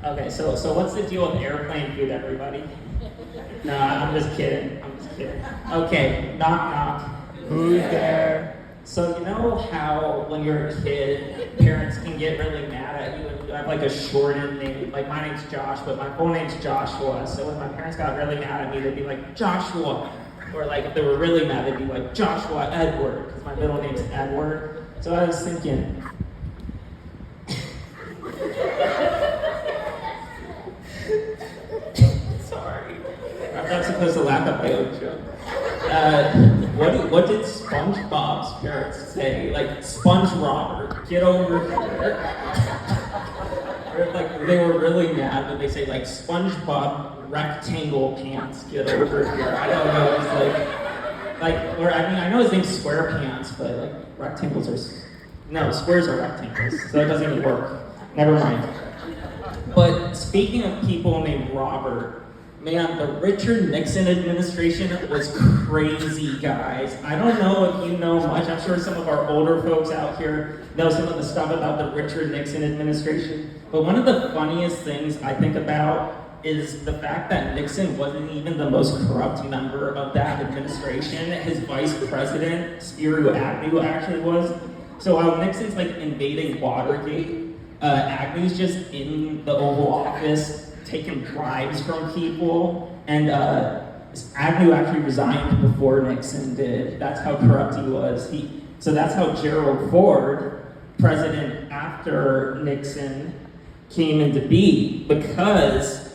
Okay, so what's the deal with airplane food, everybody? No, I'm just kidding. I'm just kidding. Okay, knock knock. Who's there? So you know how when you're a kid, parents can get really mad at you and you have like a shortened name. Like my name's Josh, but my full name's Joshua. So when my parents got really mad at me, they'd be like Joshua, or like if they were really mad, they'd be like Joshua Edward, because my middle name's Edward. So I was thinking. Sorry, I'm not supposed to laugh at my own joke. What did SpongeBob's parents say? Like, Sponge Robert, get over here. Or like they were really mad when they say like SpongeBob rectangle pants, get over here. I don't know. It's or I mean I know his name's SquarePants, but like rectangles are squares are rectangles, so it doesn't even work. Never mind. But speaking of people named Robert, man, the Richard Nixon administration was crazy, guys. I don't know if you know much. I'm sure some of our older folks out here know some of the stuff about the Richard Nixon administration. But one of the funniest things I think about is the fact that Nixon wasn't even the most corrupt member of that administration. His vice president, Spiro Agnew, actually was. So while Nixon's like invading Watergate, Agnew's just in the Oval Office taking bribes from people, and Agnew actually resigned before Nixon did. That's how corrupt he was. So that's how Gerald Ford, president after Nixon, came into being, because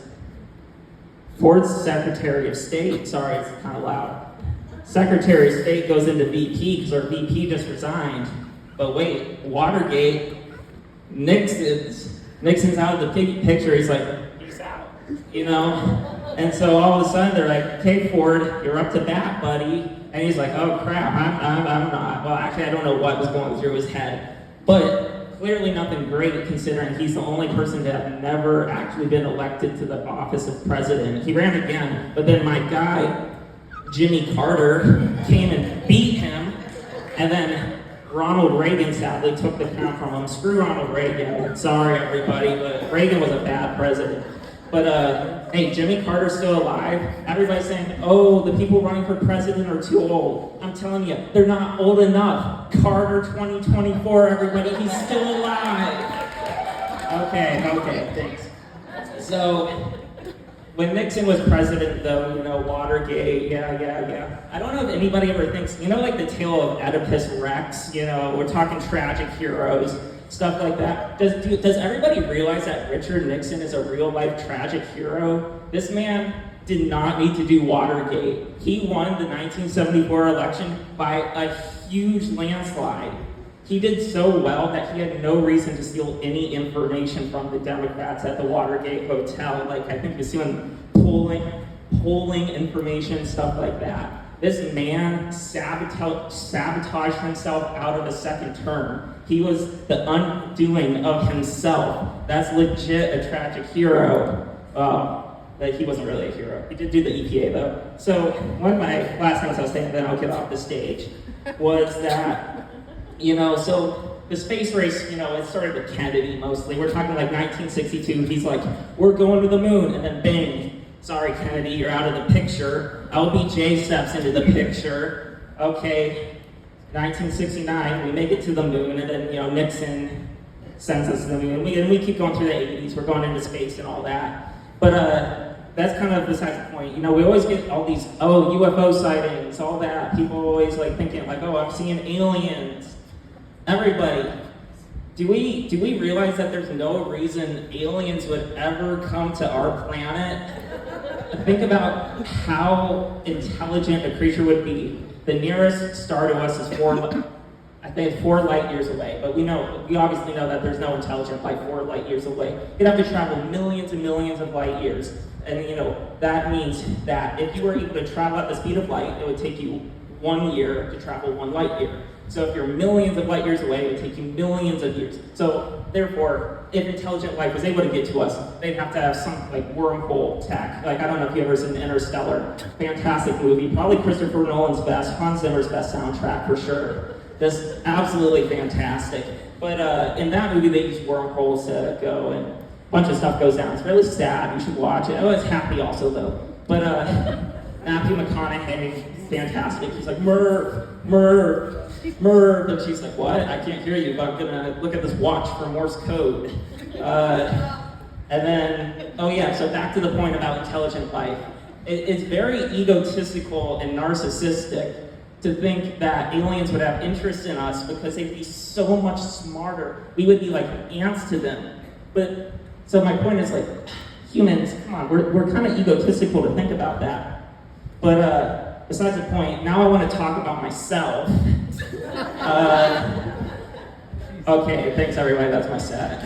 Ford's Secretary of State, sorry, it's kind of loud. Secretary of State goes into VP because our VP just resigned. But wait, Watergate, Nixon's out of the picture. He's like, peace out, you know? And so all of a sudden they're like, okay, Ford, you're up to bat, buddy. And he's like, oh crap, I'm not. Well, actually, I don't know what was going through his head. But clearly nothing great, considering he's the only person to have never actually been elected to the office of president. He ran again, but then my guy, Jimmy Carter, came and beat him, and then Ronald Reagan sadly took the crown from him. Screw Ronald Reagan. Sorry, everybody, but Reagan was a bad president. But hey, Jimmy Carter's still alive. Everybody's saying, oh, the people running for president are too old. I'm telling you, they're not old enough. Carter 2024, everybody, he's still alive. Okay, thanks. So, when Nixon was president, though, you know, Watergate, yeah. I don't know if anybody ever thinks, you know, like the tale of Oedipus Rex, you know, we're talking tragic heroes, stuff like that. Does everybody realize that Richard Nixon is a real-life tragic hero? This man did not need to do Watergate. He won the 1974 election by a huge landslide. He did so well that he had no reason to steal any information from the Democrats at the Watergate Hotel. Like, I think he was doing polling information, stuff like that. This man sabotaged himself out of a second term. He was the undoing of himself. That's legit a tragic hero. But he wasn't really a hero. He did do the EPA though. So one of my last things I was saying, then I'll get off the stage, was that, you know, so the space race, you know, it started with Kennedy mostly. We're talking like 1962. He's like, we're going to the moon, and then bang, sorry Kennedy, you're out of the picture. LBJ steps into the picture. Okay, 1969, we make it to the moon, and then, you know, Nixon sends us to the moon. And we keep going through the 80s. We're going into space and all that. But that's kind of besides the point. You know, we always get all these, UFO sightings, all that. People always like thinking like, I'm seeing aliens. Everybody, do we realize that there's no reason aliens would ever come to our planet? Think about how intelligent a creature would be. The nearest star to us is 4 light years away, but we obviously know that there's no intelligent life 4 light years away. You'd have to travel millions and millions of light years. And you know, that means that if you were able to travel at the speed of light, it would take you 1 year to travel 1 light year. So if you're millions of light years away, it would take you millions of years. So therefore, if intelligent life was able to get to us, they'd have to have some like wormhole tech. Like, I don't know if you ever seen Interstellar. Fantastic movie. Probably Christopher Nolan's best, Hans Zimmer's best soundtrack for sure. Just absolutely fantastic. But in that movie, they used wormholes to go and bunch of stuff goes down. It's really sad. You should watch it. Oh, it's happy also though. But Matthew McConaughey, fantastic. He's like, Merv, Merv, Merv, and she's like, what? I can't hear you, but I'm gonna look at this watch for Morse code. And then, oh yeah, so back to the point about intelligent life. It's very egotistical and narcissistic to think that aliens would have interest in us because they'd be so much smarter. We would be like ants to them. But, so my point is like, humans, come on, we're kind of egotistical to think about that. But besides the point, now I want to talk about myself. Okay, thanks everybody, that's my set.